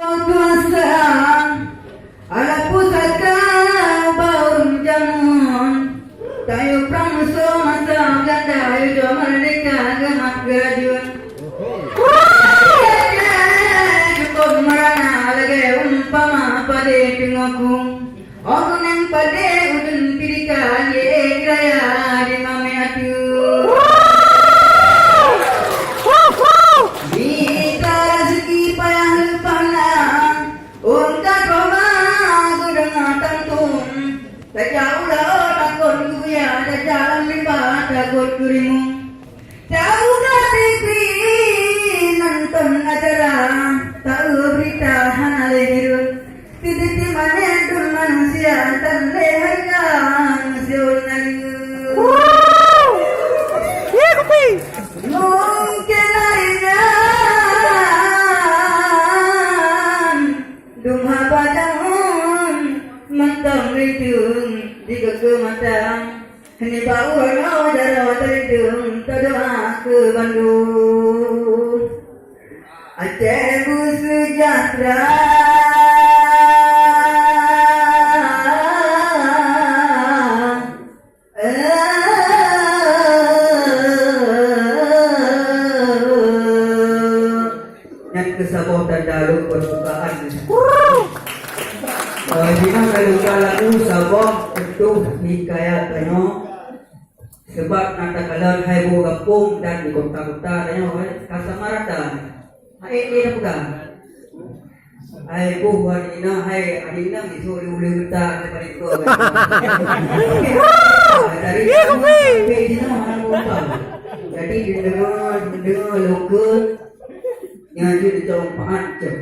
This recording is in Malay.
Kuasa ala pusaka baum jamun tayo pramuso masa ganda ayo merdeka gemak gerajun cukup merana lagi umpama pade pingaku aku neng pade udun pirikan ye raya di mame atu kita rezeki payah lupana unta koma gudang tantum tak jauh dah takut kuya tak jalan lipat takut kurimu tahu dah TV nonton acara tahu berita hana lehiru titik mana dun manusia tan leharga manusia unalu mungkin lainnya dumha padang mentang ridung di kematang ini bau no darah ridung terdoa ke Bandung Aceh sejahtera yang kesabot dan dalu persukaan Dina kalau lagu sabah itu hikayat tanya sebab nata kalan hai bo gapung dan di kota-kota tanya kasamaratan hai ini bukan hai bo buat ina hai adina isu ulu kita kepada itu dari dina mana lupa jadi dengar lokal yang jadi jauh panjang